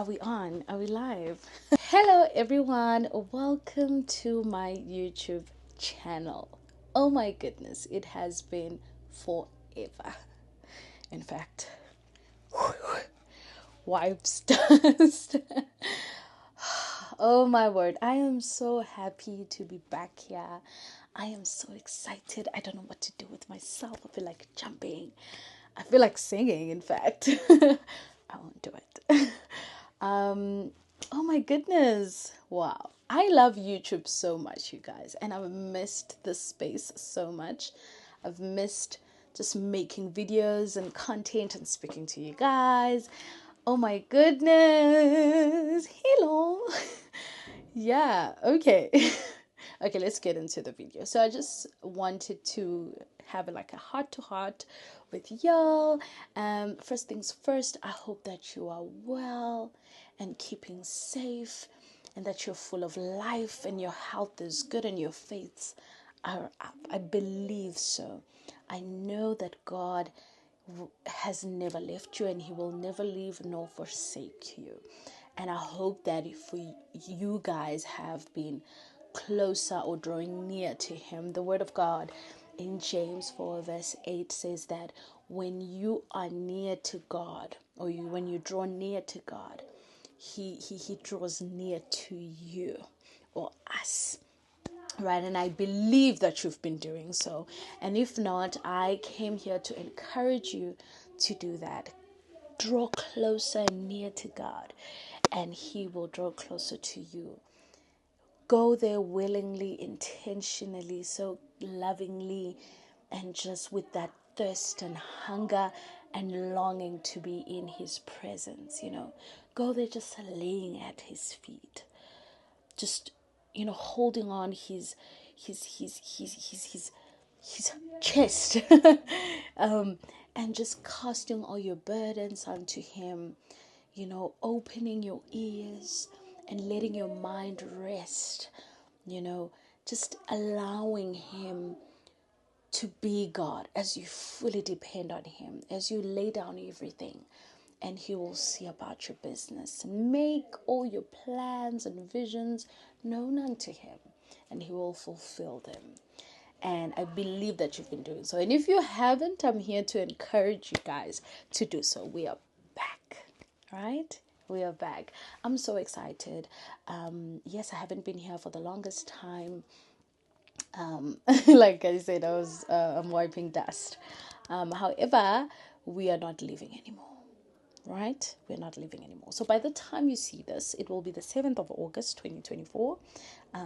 Are we on? Are we live? Hello, everyone. Welcome to my YouTube channel. Oh my goodness, it has been forever. In fact, wipes dust. Oh my word, I am so happy to be back here. I am so excited. I don't know what to do with myself. I feel like jumping. I feel like singing, in fact. I won't do it. Um, oh my goodness. Wow. I love YouTube so much, you guys, and I've missed this space so much. I've missed just making videos and content and speaking to you guys. Oh my goodness. Hello. Yeah, okay. Okay, let's get into the video. So I just wanted to have like a heart to heart with y'all. First things first, I hope that you are well and keeping safe and that you're full of life and your health is good and your faiths are up. I believe so. I know that God has never left you and he will never leave nor forsake you. And I hope that if you guys have been closer or drawing near to him, the word of God in James 4 verse 8 says that when you are near to God, or when you draw near to God, he draws near to you or us. Right, and I believe that you've been doing so. And if not, I came here to encourage you to do that. Draw closer and near to God, and he will draw closer to you. Go there willingly, intentionally, so lovingly, and just with that thirst and hunger and longing to be in his presence. Go there just laying at his feet, just holding on his chest, and just casting all your burdens onto him, opening your ears and letting your mind rest, just allowing him to be God as you fully depend on him, as you lay down everything, and he will see about your business. Make all your plans and visions known unto him, and he will fulfill them. And I believe that you've been doing so. And if you haven't, I'm here to encourage you guys to do so. We are back, right? We are back. I'm so excited. Yes, I haven't been here for the longest time. Like I said, I'm wiping dust. However, we are not leaving anymore. Right? We're not living anymore. So by the time you see this, it will be the 7th of August 2024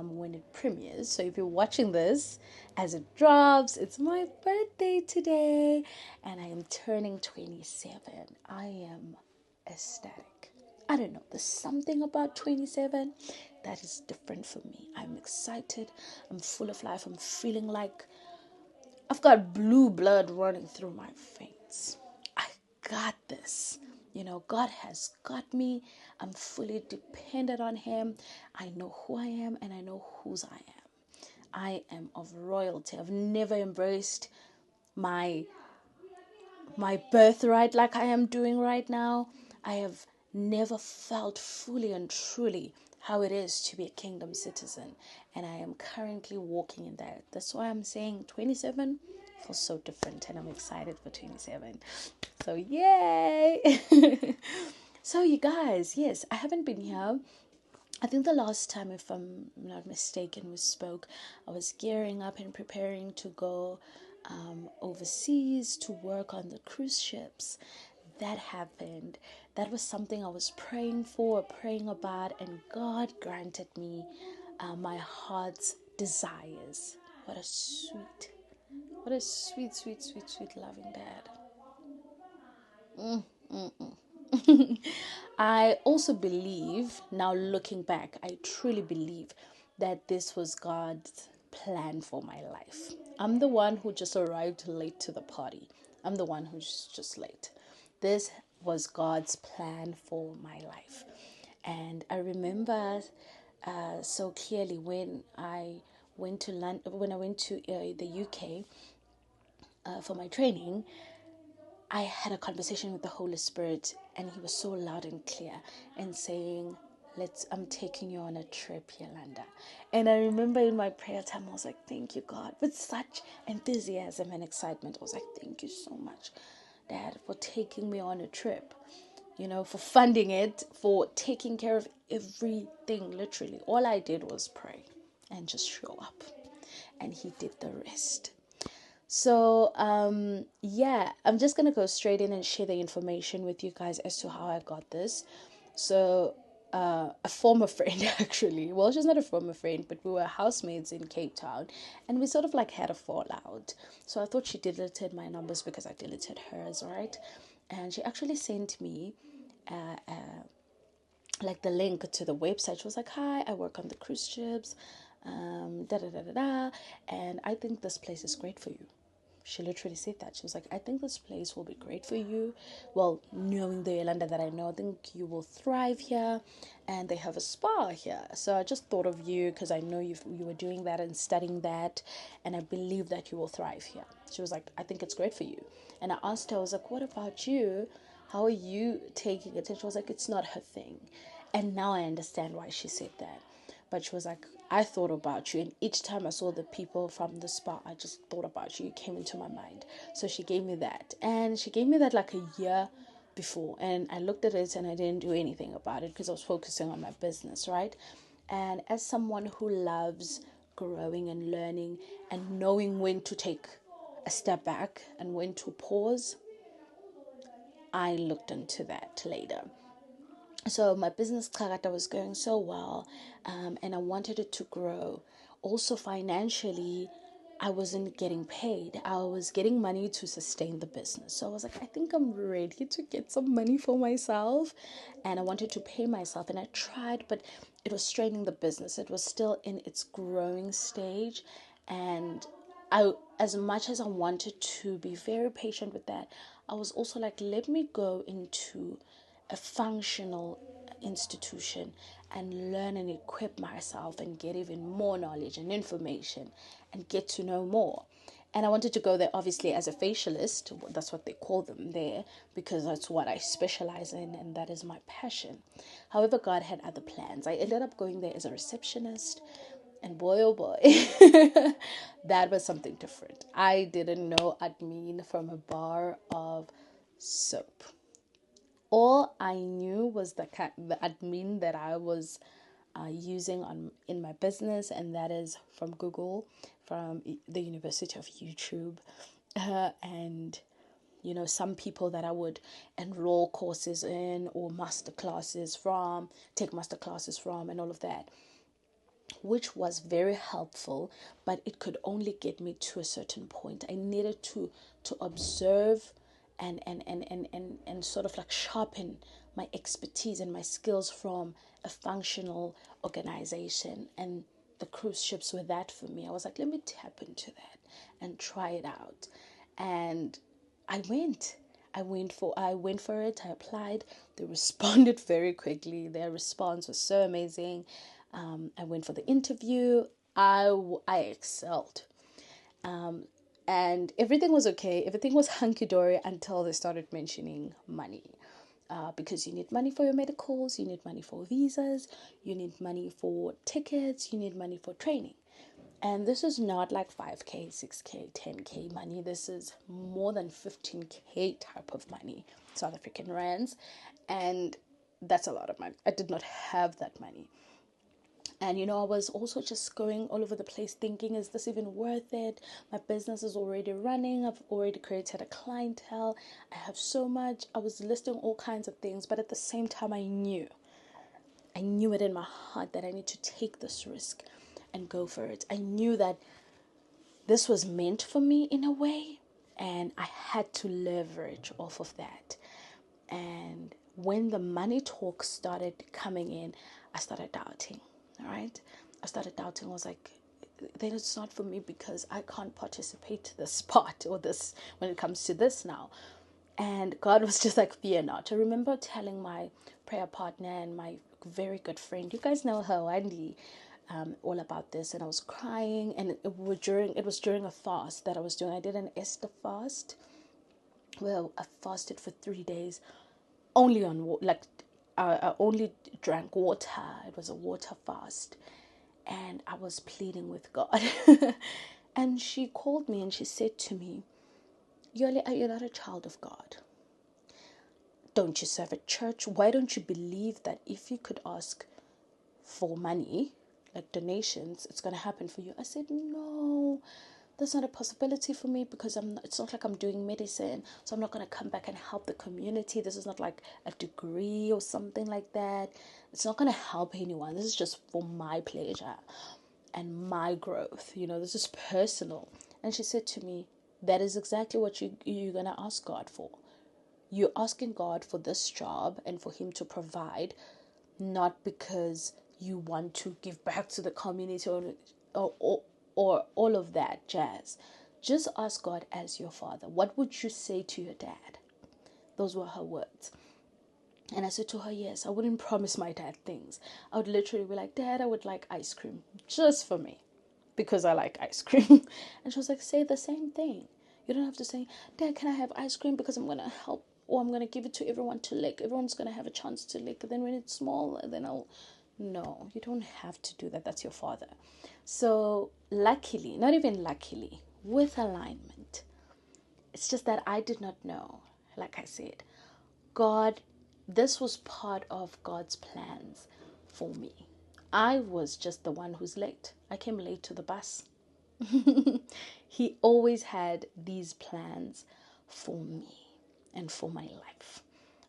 when it premieres. So if you're watching this as it drops, it's my birthday today and I am turning 27. I am ecstatic. I don't know, there's something about 27 that is different for me. I'm excited. I'm full of life. I'm feeling like I've got blue blood running through my veins. I got this. God has got me. I'm fully dependent on him. I know who I am and I know whose I am. I am of royalty. I've never embraced my birthright like I am doing right now. I have never felt fully and truly how it is to be a kingdom citizen, and I am currently walking in that. That's why I'm saying 27 feels so different, and I'm excited for 27. So yay. So you guys, yes, I haven't been here. I think the last time, if I'm not mistaken, we spoke, I was gearing up and preparing to go overseas to work on the cruise ships. That happened. That was something I was praying for, praying about, and God granted me my heart's desires. What a sweet, sweet, sweet, sweet, loving dad. I also believe, now looking back, I truly believe that this was God's plan for my life. I'm the one who just arrived late to the party. I'm the one who's just late. This was God's plan for my life. And I remember so clearly when I went to the UK for my training. I had a conversation with the Holy Spirit, and He was so loud and clear and saying, I'm taking you on a trip, Yolanda. And I remember in my prayer time, I was like, thank you, God, with such enthusiasm and excitement. I was like, thank you so much, Dad, for taking me on a trip, for funding it, for taking care of everything. Literally, all I did was pray and just show up, and He did the rest. So, yeah, I'm just going to go straight in and share the information with you guys as to how I got this. So, a former friend, actually, well, she's not a former friend, but we were housemates in Cape Town, and we sort of like had a fallout. So I thought she deleted my numbers because I deleted hers, right? And she actually sent me like the link to the website. She was like, hi, I work on the cruise ships, da da da da da, and I think this place is great for you. She literally said that. She was like, I think this place will be great for you. Well, knowing the Yolanda that I know, I think you will thrive here. And they have a spa here. So I just thought of you because I know you were doing that and studying that. And I believe that you will thrive here. She was like, I think it's great for you. And I asked her, I was like, what about you? How are you taking it? And she was like, it's not her thing. And now I understand why she said that. But she was like, I thought about you. And each time I saw the people from the spa, I just thought about you. You came into my mind. So she gave me that. And she gave me that like a year before. And I looked at it and I didn't do anything about it because I was focusing on my business, right? And as someone who loves growing and learning and knowing when to take a step back and when to pause, I looked into that later. So my business character was going so well, and I wanted it to grow. Also financially, I wasn't getting paid. I was getting money to sustain the business. So I was like, I think I'm ready to get some money for myself, and I wanted to pay myself. And I tried, but it was straining the business. It was still in its growing stage, and as much as I wanted to be very patient with that, I was also like, let me go into a functional institution and learn and equip myself and get even more knowledge and information and get to know more. And I wanted to go there obviously as a facialist. That's what they call them there, because that's what I specialize in and that is my passion. However, God had other plans. I ended up going there as a receptionist, and boy oh boy, that was something different. I didn't know admin from a bar of soap. All I knew was the admin that I was using in my business, and that is from Google, from the University of YouTube, and some people that I would enroll courses in or take master classes from, and all of that, which was very helpful, but it could only get me to a certain point. I needed to observe and sort of like sharpen my expertise and my skills from a functional organization. And the cruise ships were that for me. I was like, let me tap into that and try it out. And I went. I went for it. I applied. They responded very quickly. Their response was so amazing. I went for the interview. I excelled. And everything was okay. Everything was hunky-dory until they started mentioning money. Because you need money for your medicals, you need money for visas, you need money for tickets, you need money for training. And this is not like 5K, 6K, 10K money. This is more than 15K type of money, South African rands. And that's a lot of money. I did not have that money. And I was also just going all over the place thinking, is this even worth it? My business is already running. I've already created a clientele. I have so much. I was listing all kinds of things, but at the same time, I knew it in my heart that I need to take this risk and go for it. I knew that this was meant for me in a way, and I had to leverage off of that. And when the money talk started coming in, I started doubting. All right, I started doubting. I was like, then it's not for me because I can't participate to this part or this when it comes to this now. And God was just like, fear not. I remember telling my prayer partner and my very good friend, you guys know her, Wendy, all about this, and I was crying. And it was during a fast that I was doing. I did an Esther fast Well, I fasted for 3 days, only on I only drank water. It was a water fast, and I was pleading with God. And she called me and she said to me, Yoli, are you not a child of God? Don't you serve a church? Why don't you believe that if you could ask for money, like donations, it's going to happen for you? I said, no, that's not a possibility for me, because it's not like I'm doing medicine, so I'm not going to come back and help the community. This is not like a degree or something like that. It's not going to help anyone. This is just for my pleasure and my growth. This is personal. And she said to me, that is exactly what you're going to ask God for. You're asking God for this job and for him to provide, not because you want to give back to the community or all of that jazz. Just ask God as your father. What would you say to your dad? Those were her words. And I said to her, yes, I wouldn't promise my dad things. I would literally be like, Dad, I would like ice cream just for me, because I like ice cream. And she was like, say the same thing. You don't have to say, Dad, can I have ice cream because I'm going to help, or I'm going to give it to everyone to lick. Everyone's going to have a chance to lick. Then when it's small, then I'll... No, you don't have to do that. That's your father. So luckily, not even luckily, with alignment, it's just that I did not know. Like I said, God, this was part of God's plans for me. I was just the one who's late. I came late to the bus. He always had these plans for me and for my life.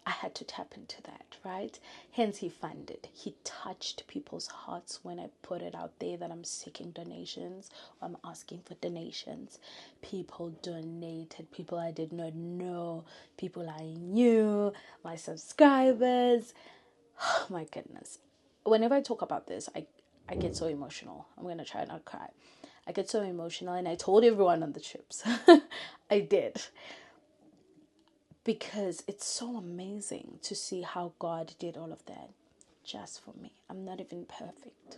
I had to tap into that, right? Hence, he funded. He touched people's hearts when I put it out there that I'm seeking donations, or I'm asking for donations. People donated, people I did not know, people I knew, my subscribers. Oh my goodness. Whenever I talk about this, I get so emotional. I'm going to try not to cry. I get so emotional, and I told everyone on the trips. I did. Because it's so amazing to see how God did all of that just for me. I'm not even perfect.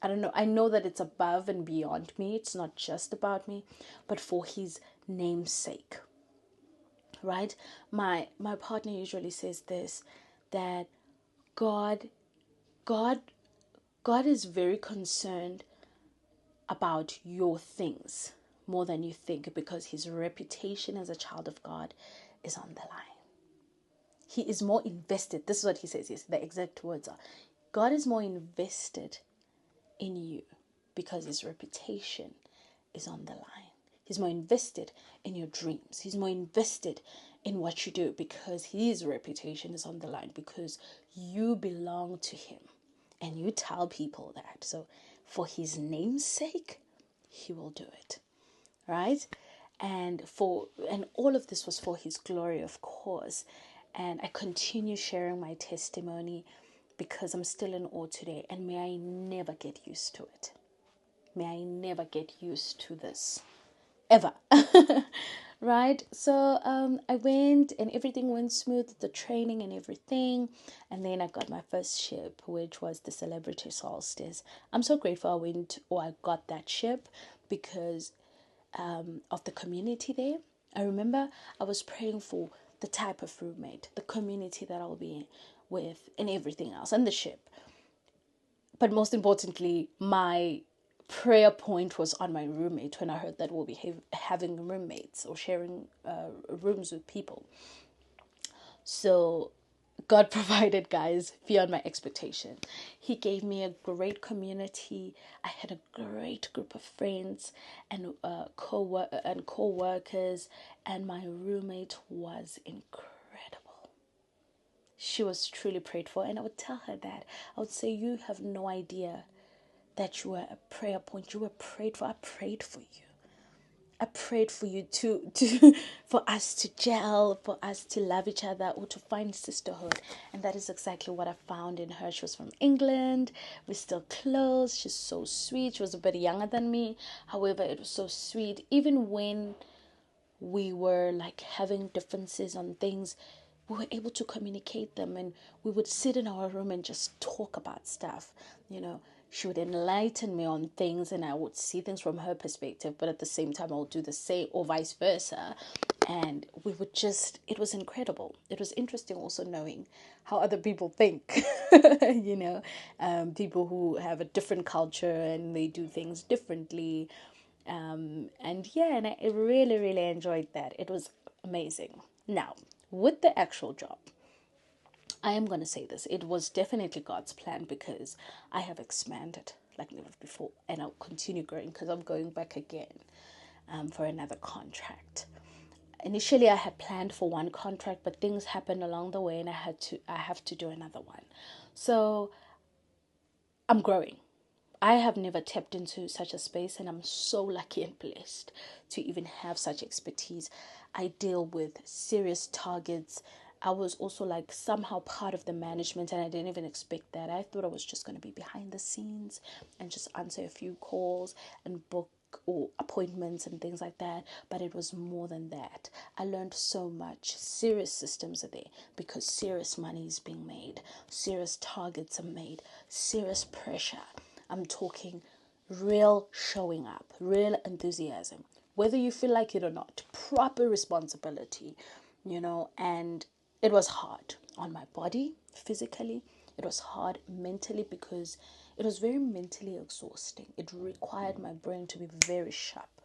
I don't know. I know that it's above and beyond me. It's not just about me, but for his name's sake. Right? My partner usually says this, that God is very concerned about your things more than you think, because his reputation as a child of God is on the line. He is more invested. This is what he says. Yes, the exact words are, God is more invested in you because his reputation is on the line. He's more invested in your dreams. He's more invested in what you do because his reputation is on the line, because you belong to him and you tell people that. So for his name's sake, he will do it. Right? And all of this was for his glory, of course. And I continue sharing my testimony because I'm still in awe today. And may I never get used to it. May I never get used to this. Ever. Right? So I went and everything went smooth, the training and everything. And then I got my first ship, which was the Celebrity Solstice. I'm so grateful I got that ship because of the community there. I remember I was praying for the type of roommate, the community that I'll be with, and everything else, and the ship. But most importantly, my prayer point was on my roommate when I heard that we'll be having roommates or sharing rooms with people. So God provided, guys, beyond my expectation. He gave me a great community. I had a great group of friends and co-workers, and my roommate was incredible. She was truly prayed for, and I would tell her that. I would say, you have no idea that you were a prayer point. You were prayed for. I prayed for you. I prayed for you to for us to gel, for us to love each other, or to find sisterhood. And that is exactly what I found in her. She was from England. We're still close. She's so sweet. She was a bit younger than me. However, it was so sweet. Even when we were like having differences on things, we were able to communicate them, and we would sit in our room and just talk about stuff. She would enlighten me on things and I would see things from her perspective, but at the same time I would do the same, or vice versa. And it was incredible. It was interesting also knowing how other people think, you know, people who have a different culture and they do things differently. And yeah, and I really, really enjoyed that. It was amazing. Now, with the actual job, I am going to say this. It was definitely God's plan because I have expanded like never before and I'll continue growing because I'm going back again for another contract. Initially, I had planned for one contract, but things happened along the way and I have to do another one. So I'm growing. I have never tapped into such a space, and I'm so lucky and blessed to even have such expertise. I deal with serious targets. I was also like somehow part of the management, and I didn't even expect that. I thought I was just going to be behind the scenes and just answer a few calls and book or appointments and things like that, but it was more than that. I learned so much. Serious systems are there because serious money is being made, serious targets are made, serious pressure. I'm talking real showing up, real enthusiasm, whether you feel like it or not, proper responsibility, you know. And it was hard on my body physically, it was hard mentally because it was very mentally exhausting. It required my brain to be very sharp,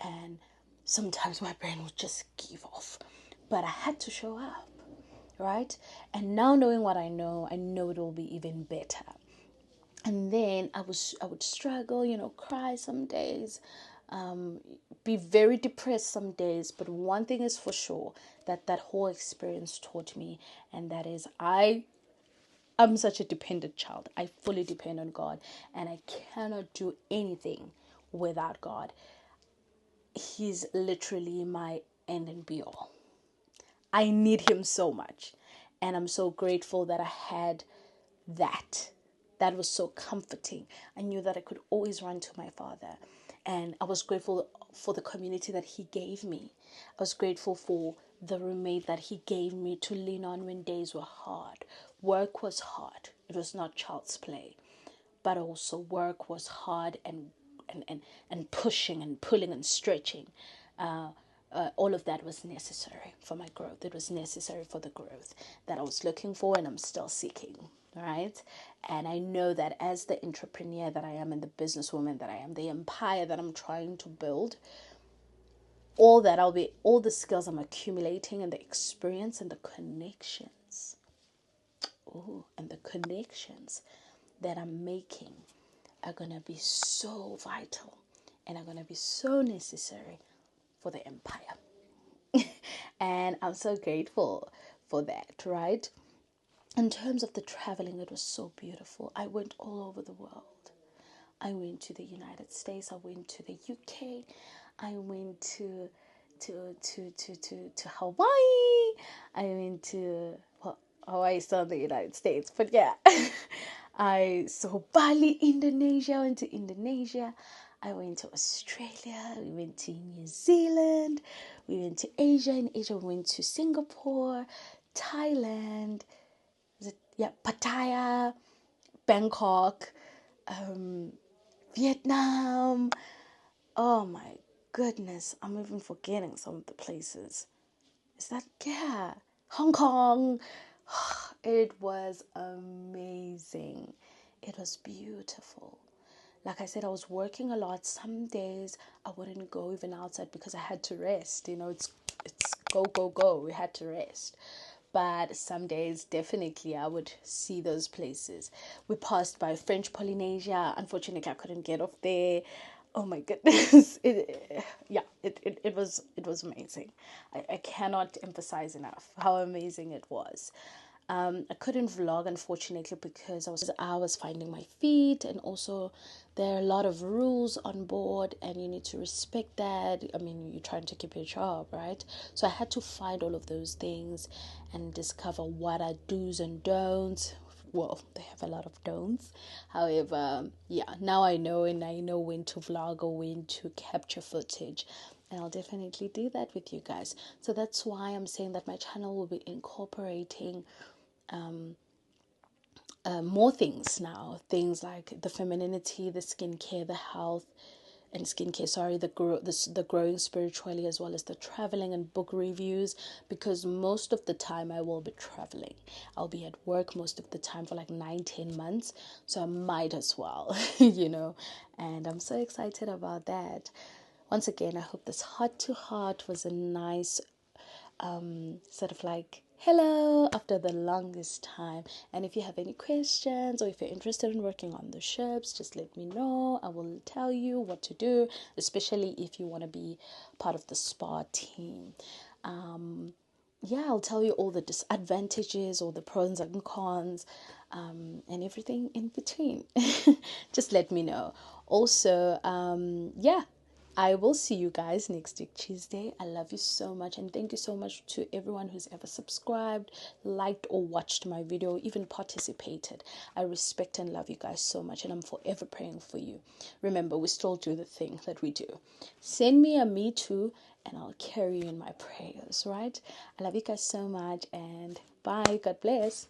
and sometimes my brain would just give off, but I had to show up, right? And now knowing what I know it will be even better. And then I would struggle, you know, cry some days, be very depressed some days. But one thing is for sure that whole experience taught me, and that is I'm such a dependent child. I fully depend on God, and I cannot do anything without God. He's literally my end and be all. I need him so much, and I'm so grateful that I had that. That was so comforting. I knew that I could always run to my father, and I was grateful for the community that he gave me. I was grateful for the roommate that he gave me to lean on when days were hard. Work was hard. It was not child's play, but also work was hard and pushing and pulling and stretching. All of that was necessary for my growth. It was necessary for the growth that I was looking for and I'm still seeking, right? And I know that as the entrepreneur that I am and the businesswoman that I am, the empire that I'm trying to build, all the skills I'm accumulating and the experience and the connections, and the connections that I'm making are going to be so vital and are going to be so necessary for the empire. And I'm so grateful for that, right? In terms of the traveling, it was so beautiful. I went all over the world. I went to the United States. I went to the UK. I went to Hawaii. I went to, well, Hawaii is still in the United States, but yeah. I saw Bali, Indonesia. I went to Indonesia. I went to Australia. We went to New Zealand. We went to Asia. In Asia, we went to Singapore, Thailand. Yeah, Pattaya, Bangkok, Vietnam. Oh my goodness, I'm even forgetting some of the places. Is that, yeah, Hong Kong. It was amazing. It was beautiful. Like I said, I was working a lot. Some days I wouldn't go even outside because I had to rest. You know, it's go, go, go. We had to rest. But some days, definitely, I would see those places. We passed by French Polynesia. Unfortunately, I couldn't get off there. Oh my goodness. It was amazing. I cannot emphasize enough how amazing it was. I couldn't vlog unfortunately because I was finding my feet, and also there are a lot of rules on board and you need to respect that. I mean, you're trying to keep your job, right? So I had to find all of those things and discover what are do's and don'ts. Well, they have a lot of don'ts. However, yeah, now I know, and I know when to vlog or when to capture footage. And I'll definitely do that with you guys. So that's why I'm saying that my channel will be incorporating more things now. Things like the femininity, the skincare, the health, and skincare, sorry, the growing spiritually, as well as the traveling and book reviews, because most of the time I will be traveling. I'll be at work most of the time for like 9-10 months, so I might as well, and I'm so excited about that. Once again, I hope this heart to heart was a nice sort of like hello after the longest time. And if you have any questions, or if you're interested in working on the ships, just let me know. I will tell you what to do, especially if you want to be part of the spa team. Yeah, I'll tell you all the disadvantages, or the pros and cons, and everything in between. Just let me know. Also, yeah, I will see you guys next week, Tuesday. I love you so much, and thank you so much to everyone who's ever subscribed, liked, or watched my video, even participated. I respect and love you guys so much, and I'm forever praying for you. Remember, we still do the thing that we do. Send me a me too, and I'll carry you in my prayers, right? I love you guys so much, and bye. God bless.